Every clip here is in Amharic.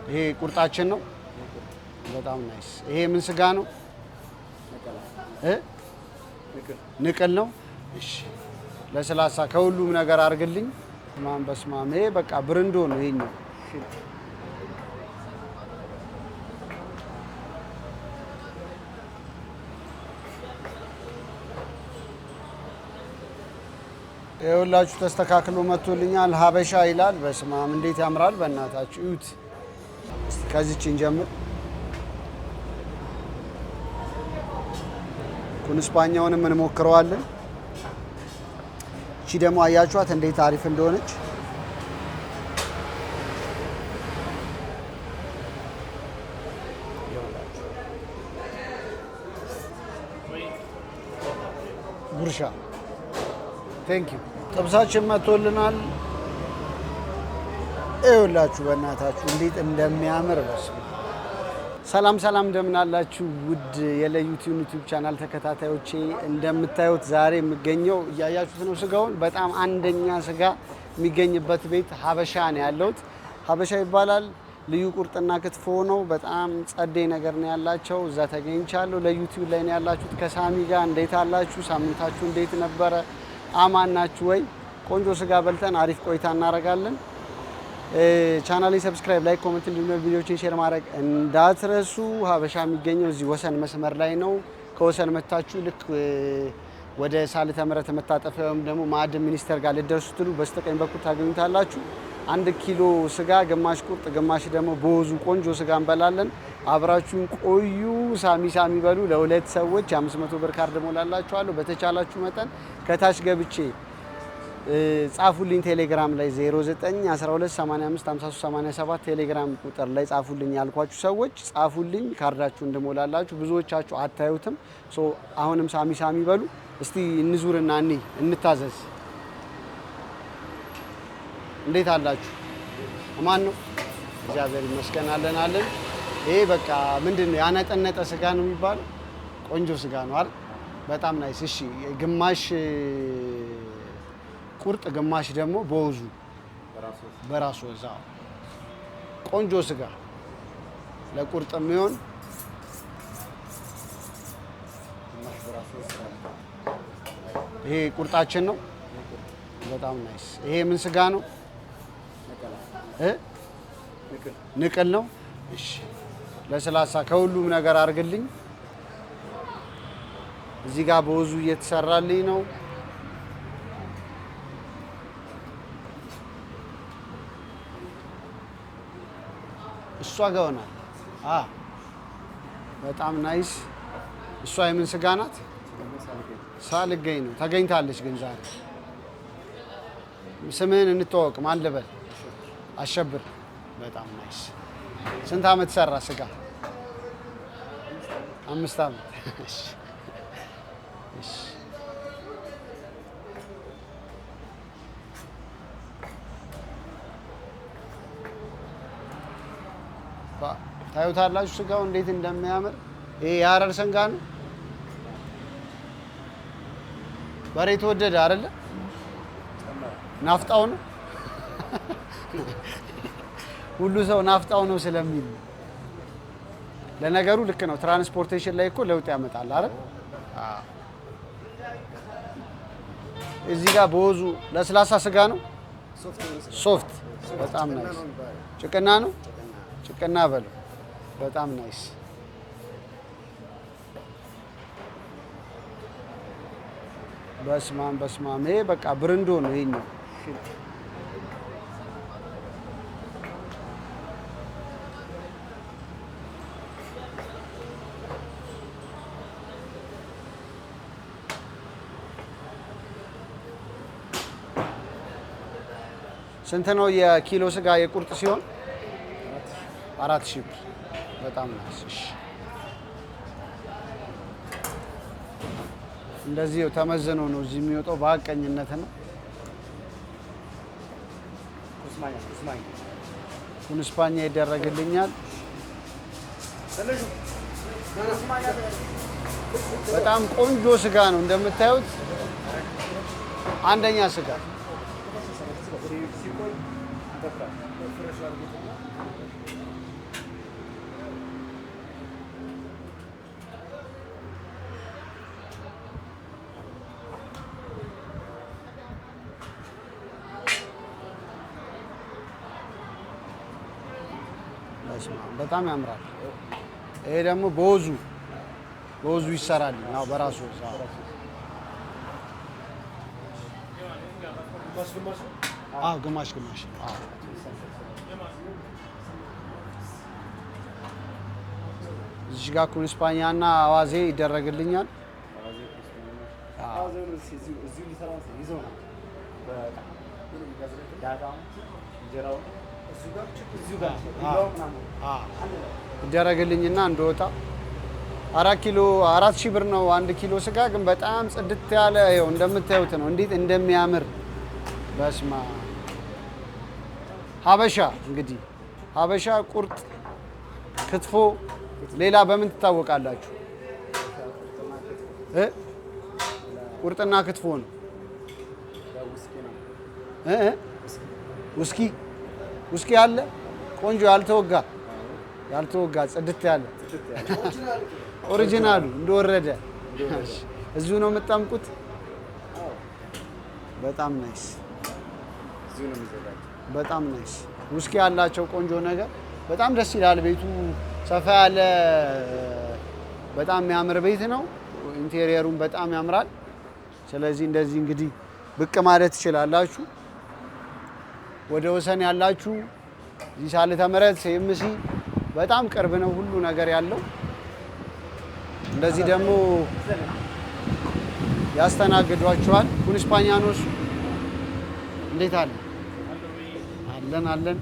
ይሄ ቁርጣችን ነው። በጣም ናይስ። ይሄ ምን ስጋ ነው? ንቅል ነው። እሺ ለስላሳ ከሁሉም ነገር አድርግልኝ። ማን በስማም። ይሄ በቃ ብርንዶ ነው ይሄኛው። ይኸውላችሁ ተስተካክሎ መጥቶልኛል። ሀበሻ ይላል። በስማም እንዴት ያምራል! በእናታችሁ እዩት። እስቲ ከዚህች እንጀምር። ኩንስፓኛውንም እንሞክረዋለን። እቺ ደግሞ አያችኋት እንዴት አሪፍ እንደሆነች። ጉርሻ ቴንክ ዩ። ጥብሳችን መጥቶልናል። ይኸውላችሁ በእናታችሁ እንዴት እንደሚያምር በስመ አብ። ሰላም ሰላም፣ እንደምን አላችሁ ውድ የለዩት ዩቲዩብ ቻናል ተከታታዮቼ። እንደምታዩት ዛሬ የሚገኘው እያያችሁት ነው ስጋውን። በጣም አንደኛ ስጋ የሚገኝበት ቤት ሀበሻ ነው ያለሁት። ሀበሻ ይባላል። ልዩ ቁርጥና ክትፎ ነው። በጣም ጸዴ ነገር ነው ያላቸው። እዛ ተገኝቻለሁ። ለዩቲዩብ ላይ ነው ያላችሁት ከሳሚ ጋር። እንዴት አላችሁ? ሳምንታችሁ እንዴት ነበረ? አማን ናችሁ ወይ? ቆንጆ ስጋ በልተን አሪፍ ቆይታ እናደርጋለን። ቻናሌ ሰብስክራይብ፣ ላይክ፣ ኮሜንት እንዲሁም ቪዲዮዎችን ሼር ማድረግ እንዳትረሱ። ሀበሻ የሚገኘው እዚህ ወሰን መስመር ላይ ነው። ከወሰን መታችሁ ልክ ወደ ሳልተ ምሕረት መታጠፊያ ወይም ደግሞ ማዕድን ሚኒስቴር ጋር ልደርሱ ትሉ በስተቀኝ በኩል ታገኙታላችሁ። 1 ኪሎ ስጋ፣ ግማሽ ቁርጥ፣ ግማሽ ደግሞ በወዙ ቆንጆ ስጋ እንበላለን። አብራችሁን ቆዩ። ሳሚ ሳሚ በሉ። ለሁለት ሰዎች 500 ብር ካርድ ሞላላችኋለሁ። በተቻላችሁ መጠን ከታች ገብቼ ጻፉልኝ። ቴሌግራም ላይ 0912855387 ቴሌግራም ቁጥር ላይ ጻፉልኝ። ያልኳችሁ ሰዎች ጻፉልኝ ካርዳችሁ እንድሞላላችሁ። ብዙዎቻችሁ አታዩትም። አሁንም ሳሚ ሳሚ በሉ። እስቲ እንዙርና እንታዘዝ። እንዴት አላችሁ? ማን ነው? እግዚአብሔር ይመስገን አለን አለን። ይሄ በቃ ምንድነው ያነጠነጠ ስጋ ነው የሚባለው። ቆንጆ ስጋ ነው አይደል? በጣም ናይስ። እሺ ግማሽ ቁርጥ፣ ግማሽ ደግሞ በወዙ በራሱ ወዛ። ቆንጆ ስጋ ለቁርጥ የሚሆን ይሄ ቁርጣችን ነው። በጣም ናይስ። ይሄ ምን ስጋ ነው? ንቅል ነው። እሺ ለስላሳ ከሁሉም ነገር አድርግልኝ። እዚህ ጋር በወዙ እየተሰራልኝ ነው። እሷ ጋር ሆናል። በጣም ናይስ። እሷ የምን ስጋ ናት? ሳልገኝ ነው። ተገኝታለች ግን ዛሬ። ስምህን እንተዋወቅ። ማን ልበል? አሸብር። በጣም ናይስ። ስንት አመት ሰራ ስጋ? 5 አመት። እሺ ታዩታላችሁ ስጋው እንዴት እንደሚያምር። ይሄ የሀረር ሰንጋ ነው። በሬ ተወደደ አይደለ? ናፍጣው ነው። ሁሉ ሰው ናፍጣው ነው ስለሚል። ለነገሩ ልክ ነው። ትራንስፖርቴሽን ላይ እኮ ለውጥ ያመጣል አይደል? እዚህ ጋር በወዙ ለስላሳ ስጋ ነው። ሶፍት በጣም ናይስ። ጭቅና ነው። ጭቅና በለው። በጣም ናይስ። በስማም በስማም። ይሄ በቃ ብርንዶ ነው ይሄኛው። ስንት ነው የኪሎ ስጋ የቁርጥ ሲሆን? 4000 ብር። በጣም ናይስ። እሺ እንደዚህ ተመዝኖ ነው እዚህ የሚወጣው። በሀቀኝነት ነው። ኩንስፓኛ ይደረግልኛል። በጣም ቆንጆ ስጋ ነው እንደምታዩት። አንደኛ ስጋ በጣም ያምራል። ይሄ ደግሞ በወዙ ይሰራል ነው በራሱ ግማሽ እዚህ ጋር ኩንስፓኛ እና አዋዜ ይደረግልኛል። ይደረግልኝና እንደወጣ 4 ሺህ ብር ነው 1 ኪሎ ስጋ። ግን በጣም ጽድት ያለ ይኸው እንደምታዩት ነው እንዴት እንደሚያምር በስማ ሀበሻ። እንግዲህ ሀበሻ ቁርጥ፣ ክትፎ፣ ሌላ በምን ትታወቃላችሁ? ቁርጥና ክትፎ ነው። ውስኪ አለ ቆንጆ ያልተወጋ ጽድት ያለ ኦሪጂናሉ እንደወረደ እዚሁ ነው የምጠምቁት። በጣም ናይስ። ውስኪ ያላቸው ቆንጆ ነገር በጣም ደስ ይላል። ቤቱ ሰፋ ያለ በጣም የሚያምር ቤት ነው። ኢንቴሪየሩን በጣም ያምራል። ስለዚህ እንደዚህ እንግዲህ ብቅ ማለት ትችላላችሁ። ወደ ወሰን ያላችሁ እዚህ ሳልተ ምሕረት ሴምሲ በጣም ቅርብ ነው ሁሉ ነገር ያለው። እንደዚህ ደግሞ ያስተናግዷቸዋል። ኩንስፓኛኖስ እንዴት አለ? አለን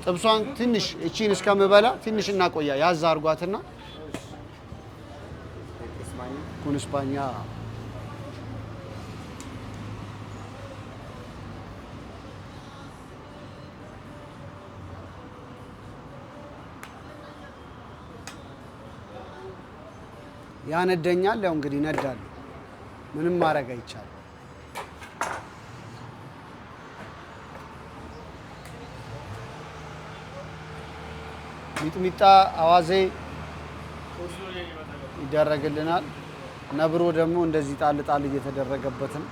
ጥብሷን ትንሽ እቺን እስከምበላ ትንሽ እናቆያ። ያዝ አርጓትና ኩንስፓኛ ያነደኛል። ያው እንግዲህ ነዳል፣ ምንም ማድረግ አይቻልም። ሚጥሚጣ አዋዜ ይደረግልናል። ነብሮ ደግሞ እንደዚህ ጣል ጣል እየተደረገበት ነው።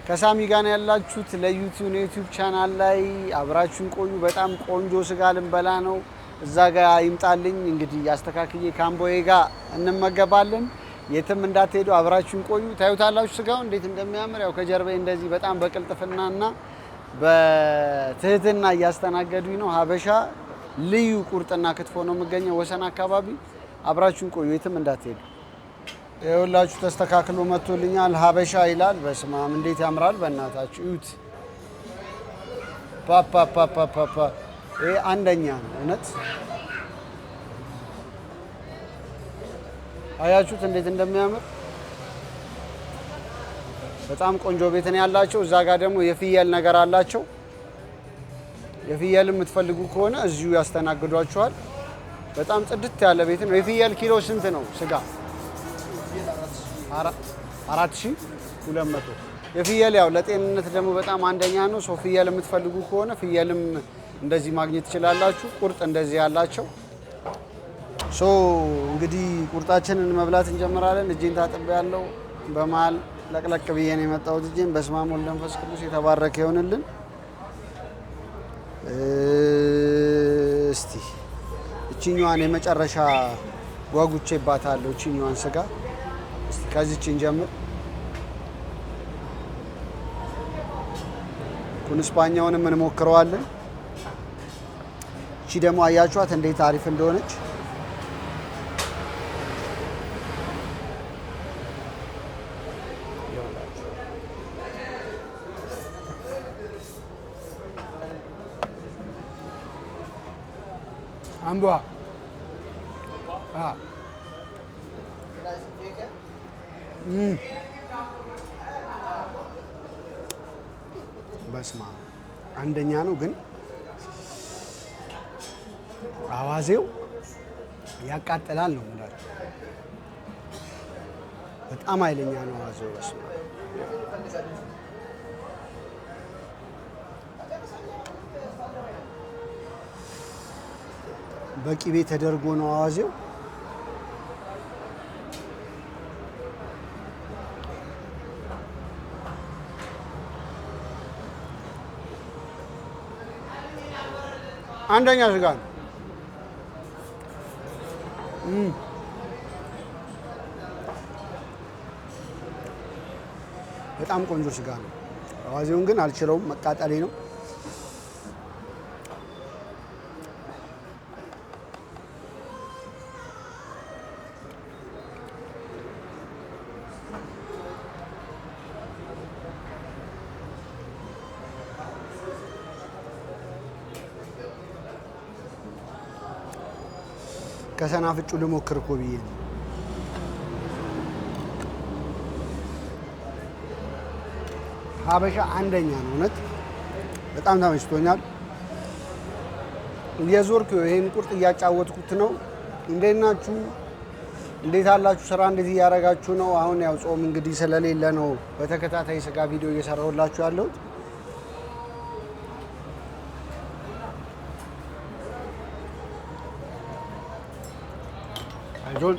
ከሳሚ ጋር ነው ያላችሁት። ለዩቲዩብ ቻናል ላይ አብራችሁን ቆዩ። በጣም ቆንጆ ስጋ ልንበላ ነው። እዛ ጋር ይምጣልኝ እንግዲህ ያስተካክዬ ካምቦዬ ጋር እንመገባለን። የትም እንዳትሄዱ አብራችሁን ቆዩ። ታዩታላችሁ ስጋው እንዴት እንደሚያምር። ያው ከጀርባዬ እንደዚህ በጣም በቅልጥፍናና በትህትና እያስተናገዱኝ ነው። ሀበሻ ልዩ ቁርጥና ክትፎ ነው የሚገኘው ወሰን አካባቢ። አብራችሁን ቆዩ፣ የትም እንዳትሄዱ። ይኸውላችሁ ተስተካክሎ መጥቶልኛል። ሀበሻ ይላል። በስማም እንዴት ያምራል! በእናታችሁ እዩት። ፓፓፓፓፓ ይሄ አንደኛ ነው እውነት። አያችሁት እንዴት እንደሚያምር። በጣም ቆንጆ ቤት ነው ያላቸው። እዛ ጋር ደግሞ የፍየል ነገር አላቸው። የፍየል የምትፈልጉ ከሆነ እዚሁ ያስተናግዷቸዋል። በጣም ጽድት ያለ ቤት ነው። የፍየል ኪሎ ስንት ነው ስጋ? 4200። የፍየል ያው ለጤንነት ደግሞ በጣም አንደኛ ነው። ሰው ፍየል የምትፈልጉ ከሆነ ፍየልም እንደዚህ ማግኘት ትችላላችሁ። ቁርጥ እንደዚህ ያላቸው። ሶ እንግዲህ ቁርጣችንን መብላት እንጀምራለን። እጄን ታጥቤ ያለው በመሀል ለቅለቅ ብዬ ነው የመጣሁት እጄን። በስመ አብ ወወልድ ወመንፈስ ቅዱስ የተባረከ ይሆንልን። እስቲ እቺኛዋን የመጨረሻ ጓጉቼባታለሁ። እቺኛዋን ስጋ እስቲ ከዚህች እንጀምር። ኩንስፓኛውንም እንሞክረዋለን። እቺ ደግሞ አያችኋት እንዴት አሪፍ እንደሆነች። አንዷ በስማ አንደኛ ነው ግን አዋዜው ያቃጥላል ነው ማለት በጣም ኃይለኛ ነው አዋዜው በስማ በቂቤ ተደርጎ ነው አዋዜው አንደኛ ስጋ ነው በጣም ቆንጆ ስጋ ነው አዋዜውን ግን አልችለውም መቃጠሌ ነው ከሰናፍጩ ልሞክር እኮ ብዬ ነው ሀበሻ አንደኛ ነው እውነት በጣም ተመችቶኛል እየዞርኩ ይሄን ቁርጥ እያጫወትኩት ነው እንዴት ናችሁ እንዴት አላችሁ ስራ እንዴት እያደረጋችሁ ነው አሁን ያው ጾም እንግዲህ ስለሌለ ነው በተከታታይ ስጋ ቪዲዮ እየሰራሁላችሁ ያለሁት አይዞን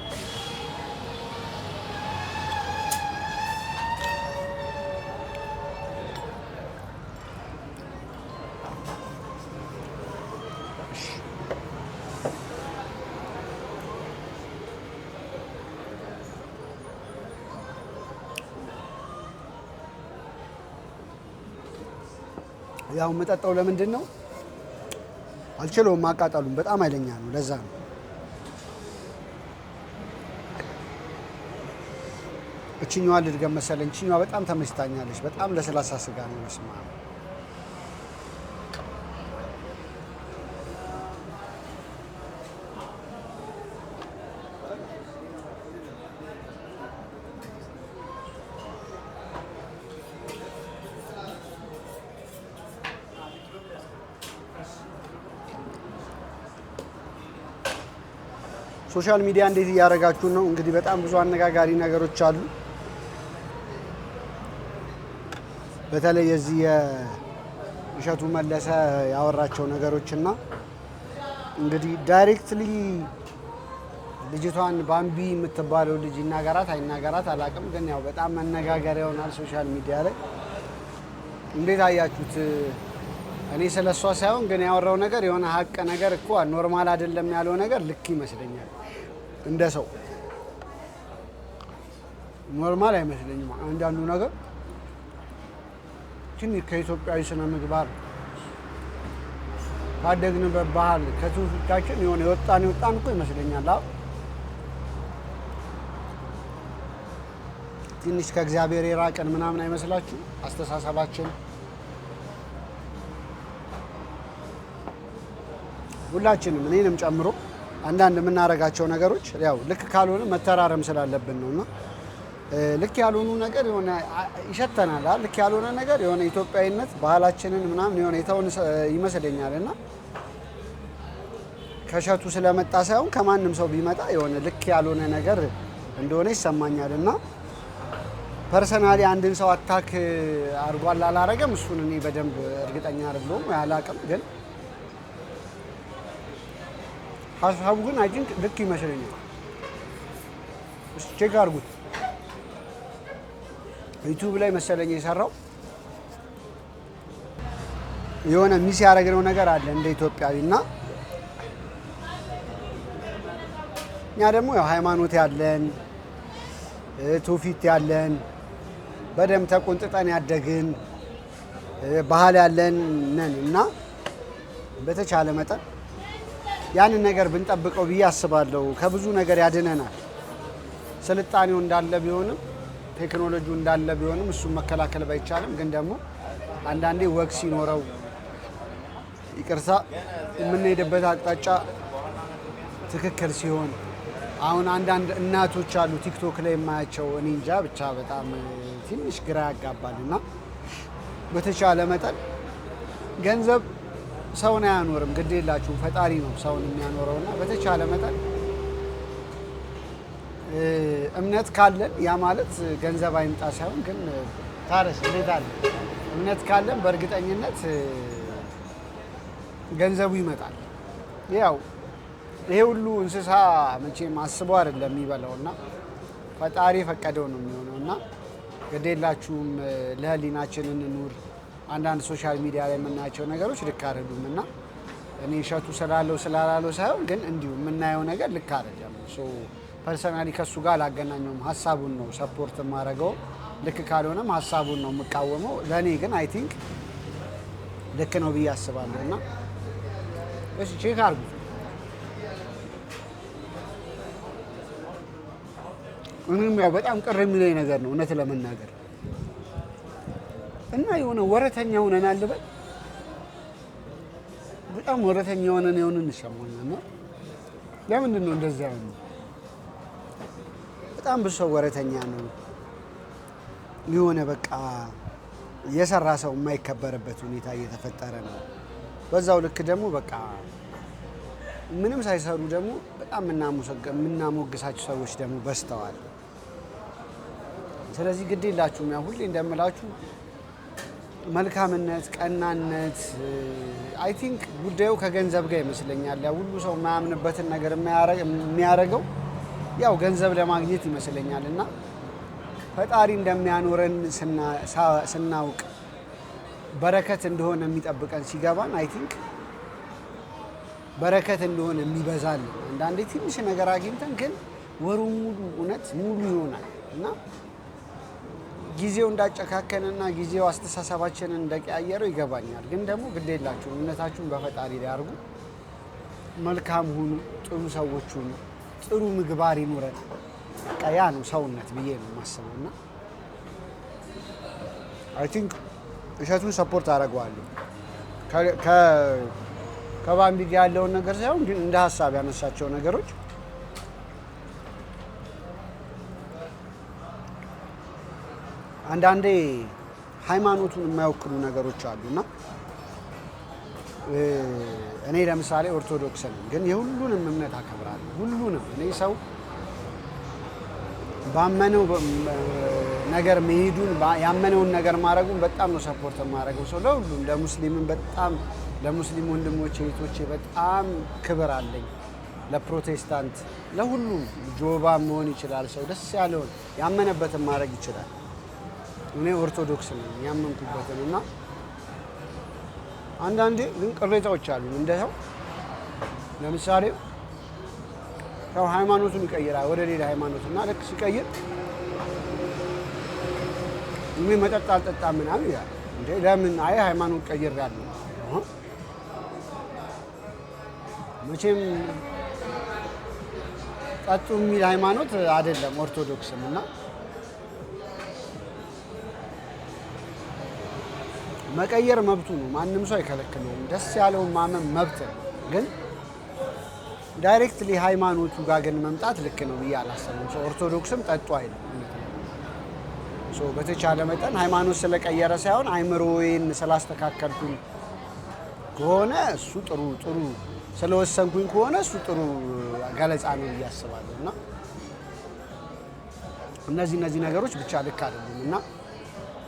ያው መጠጣው ለምንድን ነው አልችለውም ማቃጠሉን በጣም ኃይለኛ ነው ለዛ ነው እቺኛዋ ልድገም መሰለኝ እቺኛዋ በጣም ተመችታኛለች በጣም ለስላሳ ስጋ ነው መስማ ሶሻል ሚዲያ እንዴት እያደረጋችሁ ነው እንግዲህ በጣም ብዙ አነጋጋሪ ነገሮች አሉ በተለይ የዚህ የእሸቱ መለሰ ያወራቸው ነገሮችና እንግዲህ ዳይሬክትሊ ልጅቷን ባምቢ የምትባለው ልጅ ይናገራት አይናገራት አላውቅም ግን ያው በጣም መነጋገሪያ ሆኗል ሶሻል ሚዲያ ላይ እንዴት አያችሁት እኔ ስለሷ ሳይሆን ግን ያወራው ነገር የሆነ ሀቅ ነገር እኮ ኖርማል አይደለም ያለው ነገር ልክ ይመስለኛል እንደ ሰው ኖርማል አይመስለኝም አንዳንዱ ነገር ትንሽ ከኢትዮጵያዊ ስነ ምግባር ካደግንበት ባህል ከትውፊታችን የሆነ የወጣን እኮ ይመስለኛል ትንሽ ከእግዚአብሔር የራቀን ምናምን አይመስላችሁ አስተሳሰባችን ሁላችንም እኔንም ጨምሮ አንዳንድ የምናረጋቸው ነገሮች ያው ልክ ካልሆነ መተራረም ስላለብን ነውና ልክ ያልሆኑ ነገር የሆነ ይሸተናል ልክ ያልሆነ ነገር የሆነ ኢትዮጵያዊነት ባህላችንን ምናምን የሆነ የተውን ይመስለኛልና ከሸቱ ስለመጣ ሳይሆን ከማንም ሰው ቢመጣ የሆነ ልክ ያልሆነ ነገር እንደሆነ ይሰማኛልና ፐርሰናሊ አንድን ሰው አታክ አርጓል አላረገም እሱን እኔ በደንብ እርግጠኛ አይደለሁም ያላቀም ግን ሀሳቡ ግን አይ ቲንክ ልክ ይመስለኛል ቼክ አድርጉት ዩቲዩብ ላይ መሰለኝ የሰራው የሆነ ሚስ ያደረግነው ነገር አለ እንደ ኢትዮጵያዊና እኛ ደግሞ ያው ሃይማኖት ያለን ትውፊት ያለን በደም ተቆንጥጠን ያደግን ባህል ያለን ነን እና በተቻለ መጠን ያንን ነገር ብንጠብቀው ብዬ አስባለሁ ከብዙ ነገር ያድነናል ስልጣኔው እንዳለ ቢሆንም ቴክኖሎጂው እንዳለ ቢሆንም እሱን መከላከል ባይቻልም ግን ደግሞ አንዳንዴ ወግ ሲኖረው ይቅርታ የምንሄድበት አቅጣጫ ትክክል ሲሆን አሁን አንዳንድ እናቶች አሉ ቲክቶክ ላይ የማያቸው እኔ እንጃ ብቻ በጣም ትንሽ ግራ ያጋባልና በተቻለ መጠን ገንዘብ ሰውን አያኖርም፣ ግድ የላችሁ ፈጣሪ ነው ሰውን የሚያኖረውና በተቻለ መጠን እምነት ካለን ያ ማለት ገንዘብ አይምጣ ሳይሆን ግን ታረስ እንዴት አለ እምነት ካለን በእርግጠኝነት ገንዘቡ ይመጣል። ያው ይሄ ሁሉ እንስሳ መቼም አስበው አይደለም የሚበላውና ፈጣሪ ፈቀደው ነው የሚሆነውና ግድ የላችሁም ለህሊናችን እንኑር። አንዳንድ ሶሻል ሚዲያ ላይ የምናያቸው ነገሮች ልክ አይደሉም እና እኔ እሸቱ ስላላለው ሳይሆን ግን እንዲሁ የምናየው ነገር ልክ አይደለም። ፐርሰናሊ ከሱ ጋር አላገናኘውም። ሀሳቡን ነው ሰፖርት የማደርገው። ልክ ካልሆነም ሀሳቡን ነው የምቃወመው። ለእኔ ግን አይ ቲንክ ልክ ነው ብዬ አስባለሁ እና እሺ ቼክ አድርጉ። እኔም ያው በጣም ቅር የሚለኝ ነገር ነው እውነት ለመናገር እና የሆነ ወረተኛ ሆነናል ልበል። በጣም ወረተኛ ሆነን እንሰማለን እና ለምንድን ነው እንደዚያ ነው? በጣም ብዙ ሰው ወረተኛ ነው። የሆነ በቃ የሰራ ሰው የማይከበርበት ሁኔታ እየተፈጠረ ነው። በዛው ልክ ደግሞ በቃ ምንም ሳይሰሩ ደግሞ በጣም የምናሞግሳቸው ሰዎች ደግሞ በዝተዋል። ስለዚህ ግድ የላችሁም ያው ሁሌ እንደምላችሁ መልካምነት፣ ቀናነት አይ ቲንክ ጉዳዩ ከገንዘብ ጋር ይመስለኛል። ያው ሁሉ ሰው የማያምንበትን ነገር የሚያደርገው ያው ገንዘብ ለማግኘት ይመስለኛል እና ፈጣሪ እንደሚያኖረን ስናውቅ በረከት እንደሆነ የሚጠብቀን ሲገባን አይ ቲንክ በረከት እንደሆነ የሚበዛልን። አንዳንዴ ትንሽ ነገር አግኝተን ግን ወሩ ሙሉ እውነት ሙሉ ይሆናል እና ጊዜው እንዳጨካከንና ጊዜው አስተሳሰባችንን እንደቀያየረው ይገባኛል። ግን ደግሞ ግድ የላችሁም እምነታችሁን በፈጣሪ ላይ አድርጉ። መልካም ሁኑ፣ ጥሩ ሰዎች ሁኑ፣ ጥሩ ምግባር ይኑረን። በቃ ያ ነው ሰውነት ብዬ ነው የማስበው እና አይ ቲንክ እሸቱን ሰፖርት አደርገዋለሁ። ከባምቢ ጋር ያለውን ነገር ሳይሆን ግን እንደ ሀሳብ ያነሳቸው ነገሮች አንዳንዴ ሃይማኖቱን የማይወክሉ ነገሮች አሉና እኔ ለምሳሌ ኦርቶዶክስ ነኝ፣ ግን የሁሉንም እምነት አከብራለሁ። ሁሉንም እኔ ሰው ባመነው ነገር መሄዱን ያመነውን ነገር ማድረጉን በጣም ነው ሰፖርት የማደርገው። ሰው ለሁሉም ለሙስሊምም በጣም ለሙስሊም ወንድሞቼ እህቶቼ በጣም ክብር አለኝ። ለፕሮቴስታንት ለሁሉም ጆባ መሆን ይችላል። ሰው ደስ ያለውን ያመነበትን ማድረግ ይችላል። እኔ ኦርቶዶክስ ነኝ ያመንኩበትን እና አንዳንዴ ግን ቅሬታዎች አሉ። እንደ ሰው ለምሳሌ ሰው ሃይማኖቱን ይቀይራል ወደ ሌላ ሃይማኖት እና ልክ ሲቀይር እኔ መጠጥ አልጠጣም ምናምን ይላል። እንዴ ለምን? አይ ሃይማኖት ቀይሬያለሁ። መቼም ጠጡ የሚል ሃይማኖት አይደለም ኦርቶዶክስም እና መቀየር መብቱ ነው። ማንም ሰው አይከለክለውም። ደስ ያለውን ማመን መብት ነው። ግን ዳይሬክትሊ ሃይማኖቱ ጋር ግን መምጣት ልክ ነው ብዬ አላሰብም። ኦርቶዶክስም ጠጡ አይልም። በተቻለ መጠን ሃይማኖት ስለቀየረ ሳይሆን አይምሮዬን ስላስተካከልኩኝ ከሆነ እሱ ጥሩ ስለወሰንኩኝ ከሆነ እሱ ጥሩ ገለጻ ነው ብዬ አስባለሁ እና እነዚህ ነገሮች ብቻ ልክ አይደሉም እና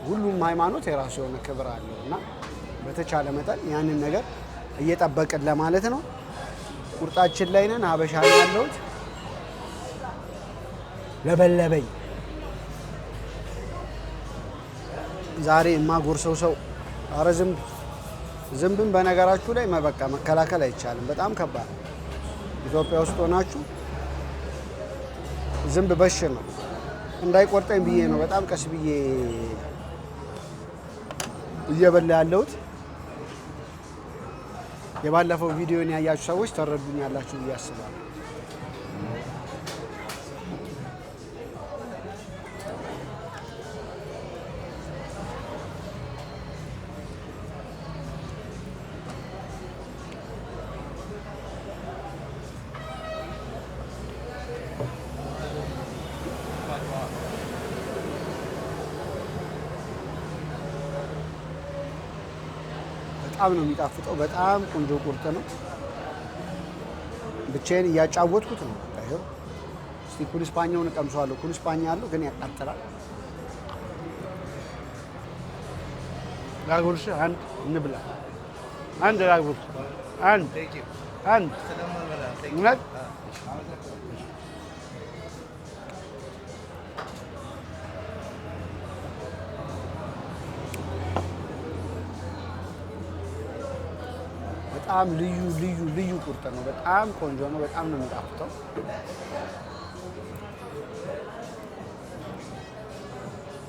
ሁሉም ሃይማኖት የራሱ የሆነ ክብር አለው እና በተቻለ መጠን ያንን ነገር እየጠበቅን ለማለት ነው። ቁርጣችን ላይ ነን። ሀበሻ ነው ያለሁት። ለበለበኝ ዛሬ የማጎርሰው ሰው ኧረ ዝንብን በነገራችሁ ላይ በቃ መከላከል አይቻልም። በጣም ከባድ ኢትዮጵያ ውስጥ ሆናችሁ ዝንብ በሽ ነው። እንዳይቆርጠኝ ብዬ ነው በጣም ቀስ ብዬ እየበላ ያለሁት። የባለፈው ቪዲዮን ያያችሁ ሰዎች ተረዱኛላችሁ ብዬ አስባለሁ። በጣም ነው የሚጣፍጠው። በጣም ቆንጆ ቁርጥ ነው። ብቻዬን እያጫወትኩት ነው። ይሄው እስቲ ኩን ስፓኛውን ቀምሷለሁ። ኩን ስፓኛ አለው ግን ያቃጥላል። ላጉርስ አንድ እንብላ። አንድ ላጉርስ አንድ እውነት በጣም ልዩ ቁርጥ ነው። በጣም ቆንጆ ነው። በጣም ነው የሚጣፍጠው።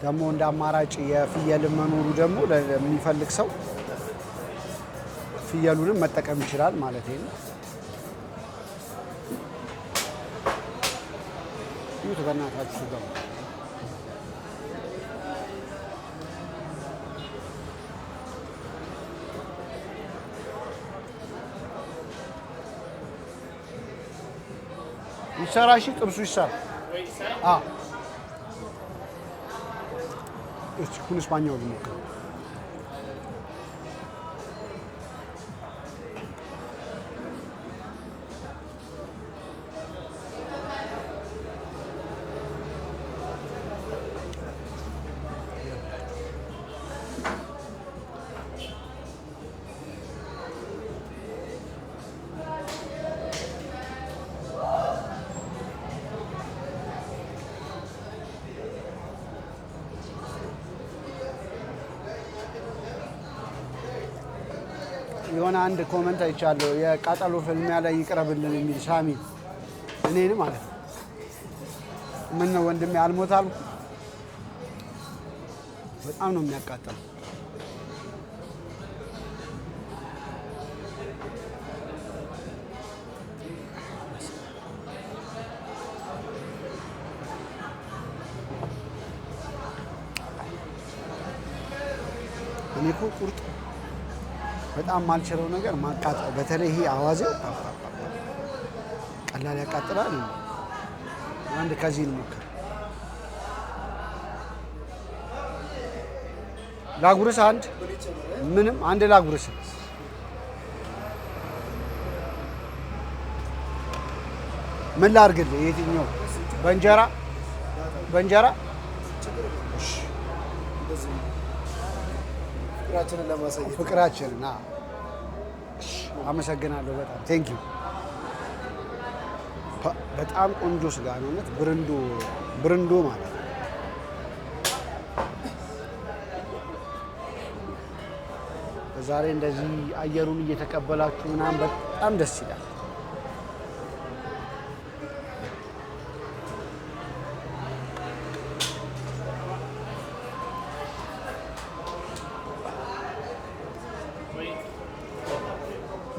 ደግሞ እንደ አማራጭ የፍየል መኖሩ ደግሞ ለሚፈልግ ሰው ፍየሉንም መጠቀም ይችላል ማለት ነው። ይሁት በእናታችሁ ደግሞ ይሰራ። እሺ ጥብሱ ይሰራ። እሺ ኩን ስፓኛው ልሞክር። የሆነ አንድ ኮመንት አይቻለሁ። የቃጠሎ ፍልሚያ ላይ ይቅረብልን የሚል ሳሚ እኔን ማለት ነው። ምን ነው ወንድሜ አልሞት አልኩ። በጣም ነው የሚያቃጥለው። እኔ እኮ ቁርጥ በጣም ማልችለው ነገር ማቃጠል፣ በተለይ ይሄ አዋዜው ቀላል ያቃጥላል። አንድ ከዚህ እንሞክር። ላጉርስ አንድ ምንም አንድ ላጉርስ። ምን ላድርግልህ? የትኛው በእንጀራ ፍቅራችንን አመሰግናለሁ በጣም ቴንክ ዩ። በጣም ቆንጆ ስጋ ነው እውነት። ብርንዶ ማለት ነው። ዛሬ እንደዚህ አየሩን እየተቀበላችሁ ምናምን በጣም ደስ ይላል።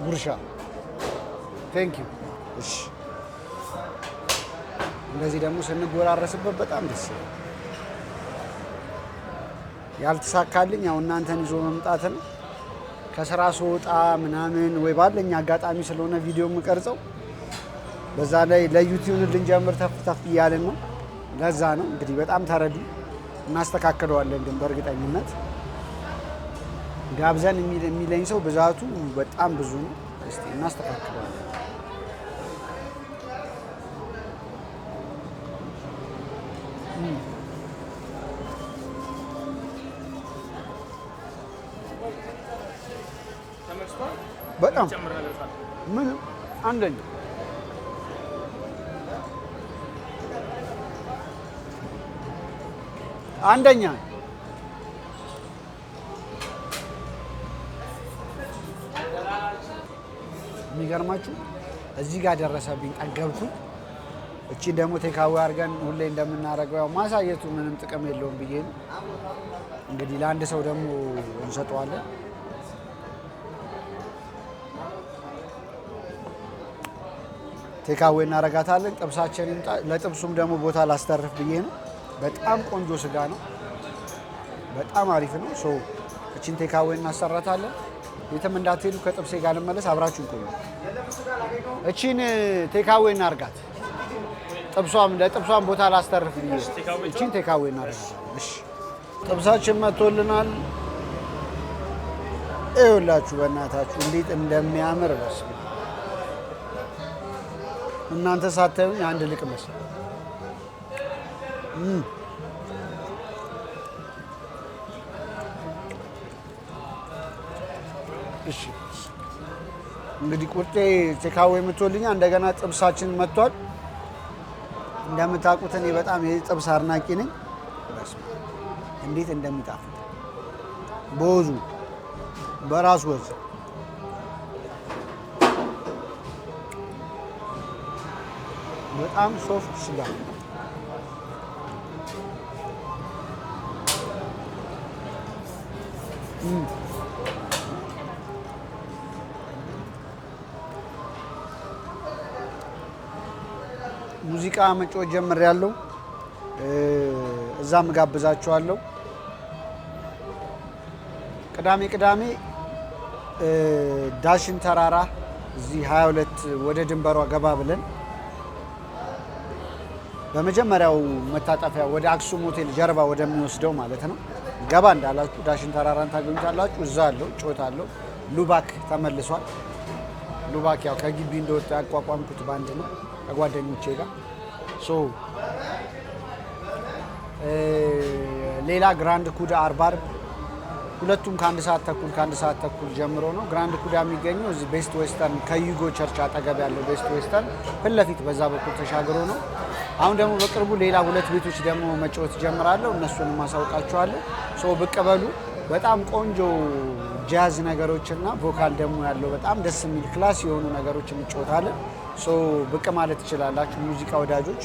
ጉርሻ ቴንክ ዩ። እሺ እንደዚህ ደግሞ ስንጎራረስበት በጣም ደስ ይላል። ያልተሳካልኝ ያው እናንተን ይዞ መምጣት ነው። ከስራ ስወጣ ምናምን ወይ ባለኝ አጋጣሚ ስለሆነ ቪዲዮ የምቀርጸው በዛ ላይ ለዩቲዩብ ልንጀምር ተፍ እያልን ነው። ለዛ ነው እንግዲህ በጣም ተረዱ። እናስተካክለዋለን ግን በእርግጠኝነት ጋብዘን የሚለኝ ሰው ብዛቱ በጣም ብዙ ነው። እስቲ እናስተካክለዋለን። በጣም ምንም አንደኛ የሚገርማችሁ እዚህ ጋር ደረሰብኝ፣ ጠገብኩኝ። እቺ ደግሞ ቴካዊ አድርገን ሁሌ እንደምናደርገው ያው ማሳየቱ ምንም ጥቅም የለውም ብዬ ነው። እንግዲህ ለአንድ ሰው ደግሞ እንሰጠዋለን። ቴካዊ እናረጋታለን። ጥብሳችንን ለጥብሱም ደግሞ ቦታ ላስተርፍ ብዬ ነው። በጣም ቆንጆ ስጋ ነው። በጣም አሪፍ ነው። ሶ እቺን ቴካዊ እናሰራታለን። የትም እንዳትሄዱ፣ ከጥብሴ ጋር ልመለስ፣ አብራችሁን ቆዩ። እቺን ቴካዌ እናርጋት። ለጥብሷም ቦታ ላስተርፍ ብዬ እቺን ቴካዌ እናርጋት። እሺ ጥብሳችን መጥቶልናል። ይኸውላችሁ በእናታችሁ እንዴት እንደሚያምር በስመ አብ። እናንተ ሳታዩኝ አንድ ልቅመስ። እሺ እንግዲህ ቁርጤ ቴካዌ የምትወልኛ እንደገና ጥብሳችን መጥቷል። እንደምታውቁት እኔ በጣም የጥብስ አድናቂ ነኝ። እንዴት እንደሚጣፍጥ በወዙ በራሱ ወዝ በጣም ሶፍት ስጋ ሙዚቃ መጫወት ጀምሬያለሁ። እዛም ጋብዛችኋለሁ። ቅዳሜ ዳሽን ተራራ እዚህ 22 ወደ ድንበሯ ገባ ብለን በመጀመሪያው መታጠፊያ ወደ አክሱም ሆቴል ጀርባ ወደሚወስደው ማለት ነው ገባ እንዳላችሁ ዳሽን ተራራን ታገኙታላችሁ። እዛ አለው ጮት አለው። ሉባክ ተመልሷል። ሉባክ ያው ከግቢ እንደወጣ ያቋቋምኩት ባንድ ነው ከጓደኞቼ ጋር። ሌላ ግራንድ ኩዳ አርባር ሁለቱም ከአንድ ሰዓት ተኩል ጀምሮ ነው። ግራንድ ኩዳ የሚገኘው እዚህ ቤስት ዌስተርን ከዩጎ ቸርች አጠገብ ያለው ቤስት ዌስተርን ፊት ለፊት በዛ በኩል ተሻግሮ ነው። አሁን ደግሞ በቅርቡ ሌላ 2 ቤቶች ደግሞ መጫወት ጀምራለሁ። እነሱንም ማሳውቃቸዋለሁ። ብቅ በሉ። በጣም ቆንጆ ጃዝ ነገሮችና ቮካል ደግሞ ያለው በጣም ደስ የሚል ክላስ የሆኑ ነገሮች እንጫወታለን። ብቅ ማለት ትችላላችሁ ሙዚቃ ወዳጆች።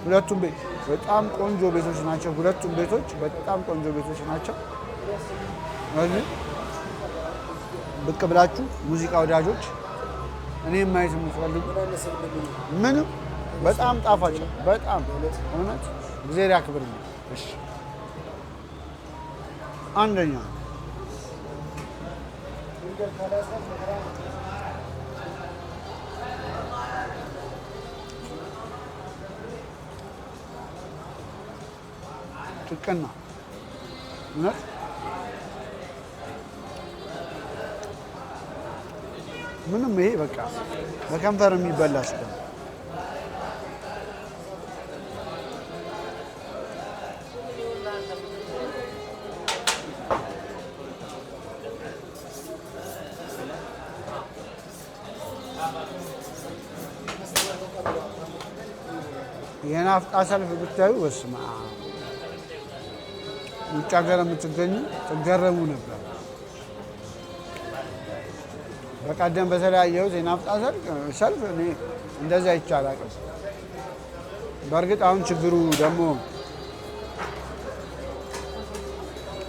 ሁለቱም ቤት በጣም ቆንጆ ቤቶች ናቸው። ሁለቱም ቤቶች በጣም ቆንጆ ቤቶች ናቸው። ብቅ ብላችሁ ሙዚቃ ወዳጆች እኔም ማየት የምትፈልጉ ምንም በጣም ጣፋጭ በጣም እውነት እግዚአብሔር ያክብርልኝ። እሺ አንደኛ ጭቅና እውነት ምንም ይሄ በቃ በከንፈር የሚበላ ስጋ የናፍጣ ሰልፍ ብታዩ በስመ አብ ውጭ ሀገር የምትገኙ ትገረሙ ነበር። በቀደም በተለያየው የናፍጣ ሰልፍ እኔ እንደዛ ይቻላል። በእርግጥ አሁን ችግሩ ደግሞ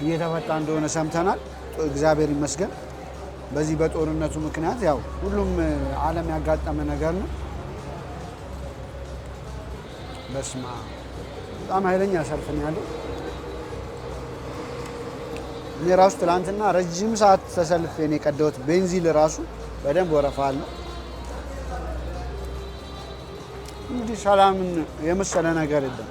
እየተፈታ እንደሆነ ሰምተናል። እግዚአብሔር ይመስገን። በዚህ በጦርነቱ ምክንያት ያው ሁሉም ዓለም ያጋጠመ ነገር ነው። በስማ በጣም ኃይለኛ ሰልፍ ነው ያለው። እኔ ራሱ ትላንትና ረጅም ሰዓት ተሰልፌ ነው የቀደሁት። ቤንዚል ራሱ በደንብ ወረፋ አለ። እንግዲህ ሰላምን የመሰለ ነገር የለም።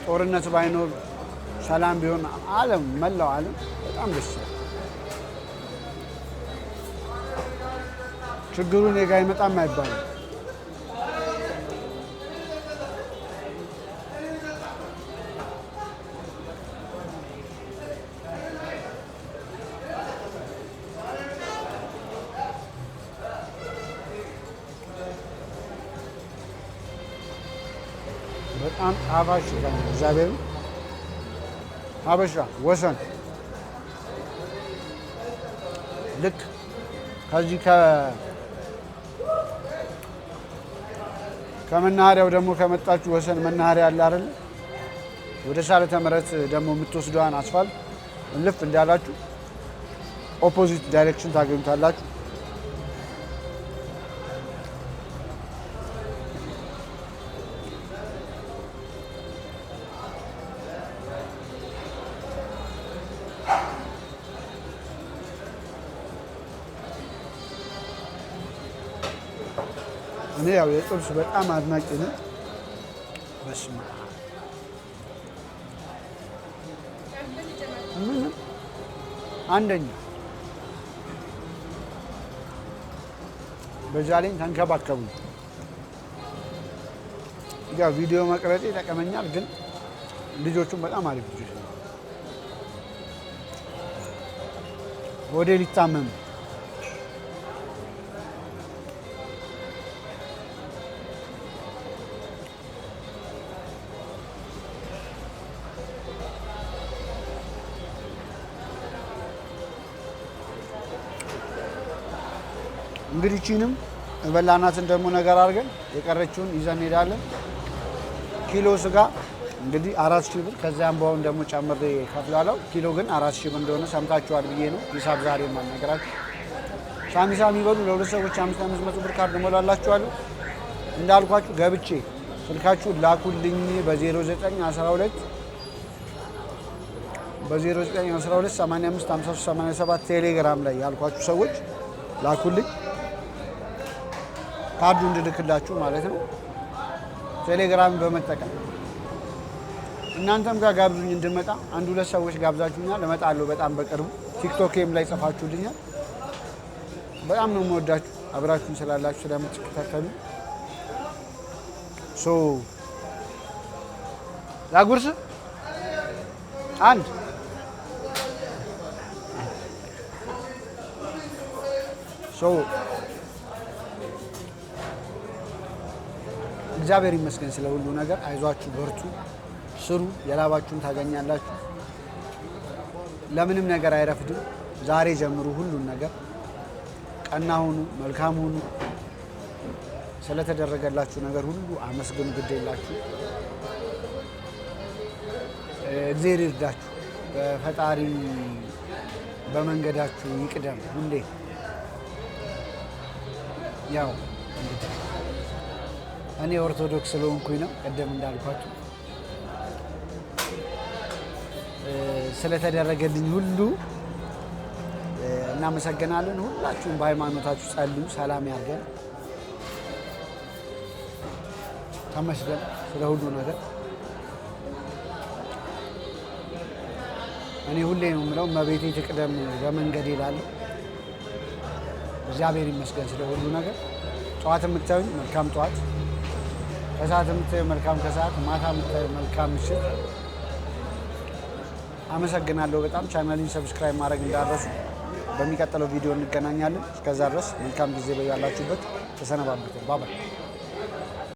ጦርነት ባይኖር ሰላም ቢሆን ዓለም መላው ዓለም በጣም ደስ ይላል። ችግሩ እኔ ጋ አይመጣም አይባልም። በጣም ጣፋጭ ነው። እግዚአብሔር ሀበሻ ወሰን ልክ ከዚህ ከመናኸሪያው ደግሞ ከመጣችሁ ወሰን መናኸሪያ አለ አይደል? ወደ ሳለተ ምሕረት ደግሞ የምትወስደዋን አስፋልት ልፍ እንዳላችሁ ኦፖዚት ዳይሬክሽን ታገኙታላችሁ። እኔ ያው የጥብስ በጣም አድናቂ ነኝ። በስመ አብ አንደኛ በዛ ላይ ተንከባከቡኝ። ያው ቪዲዮ መቅረጽ ይጠቅመኛል፣ ግን ልጆቹም በጣም አሪፍ ልጆች ነው። ወደ ሊታመም እንግዲህ ቺንም በላናትን ደግሞ ነገር አድርገን የቀረችውን ይዘን እንሄዳለን። ኪሎ ስጋ እንግዲህ 4000 ብር፣ ከዚያም በኋላ ደግሞ ጨምሬ ከፍላለሁ። ኪሎ ግን 4000 ብር እንደሆነ ሰምታችኋል ብዬ ነው ሂሳብ ዛሬ ማናገራችሁ። ሳሚሳ የሚበሉ ለሁለት ሰዎች 500 ብር ካርድ ሞላላችኋለሁ። እንዳልኳችሁ ገብቼ ስልካችሁን ላኩልኝ በ0912 855387 ቴሌግራም ላይ ያልኳችሁ ሰዎች ላኩልኝ ካርዱ እንድልክላችሁ ማለት ነው። ቴሌግራም በመጠቀም እናንተም ጋር ጋብዙኝ እንድመጣ። አንድ ሁለት ሰዎች ጋብዛችሁኛል፣ እመጣለሁ በጣም በቅርቡ። ቲክቶክም ላይ ጽፋችሁልኛል። በጣም ነው የምወዳችሁ አብራችሁን ስላላችሁ ስለምትከታተሉ። ላጉርስ አንድ እግዚአብሔር ይመስገን ስለ ሁሉ ነገር። አይዟችሁ፣ በርቱ፣ ስሩ፣ የላባችሁን ታገኛላችሁ። ለምንም ነገር አይረፍድም። ዛሬ ጀምሩ ሁሉን ነገር። ቀና ሁኑ፣ መልካም ሁኑ። ስለተደረገላችሁ ነገር ሁሉ አመስግኑ፣ ግድ የላችሁ። እግዚአብሔር ይርዳችሁ። በፈጣሪ በመንገዳችሁ ይቅደም ሁሌ። ያው እኔ ኦርቶዶክስ ስለሆንኩኝ ነው ቀደም እንዳልኳችሁ። ስለተደረገልኝ ሁሉ እናመሰግናለን። ሁላችሁም በሃይማኖታችሁ ጸልዩ፣ ሰላም ያርገን። ተመስገን ስለ ሁሉ ነገር። እኔ ሁሌ ነው የምለው እመቤቴ ትቅደም በመንገዴ እላለሁ። እግዚአብሔር ይመስገን ስለ ሁሉ ነገር። ጠዋት የምታዩኝ መልካም ጠዋት፣ ከሰዓት የምታዩ መልካም ከሰዓት፣ ማታ የምታዩ መልካም ምሽት። አመሰግናለሁ በጣም። ቻናሌን ሰብስክራይብ ማድረግ እንዳትረሱ። በሚቀጥለው ቪዲዮ እንገናኛለን። እስከዛ ድረስ መልካም ጊዜ በያላችሁበት። ተሰነባበትን። ባባይ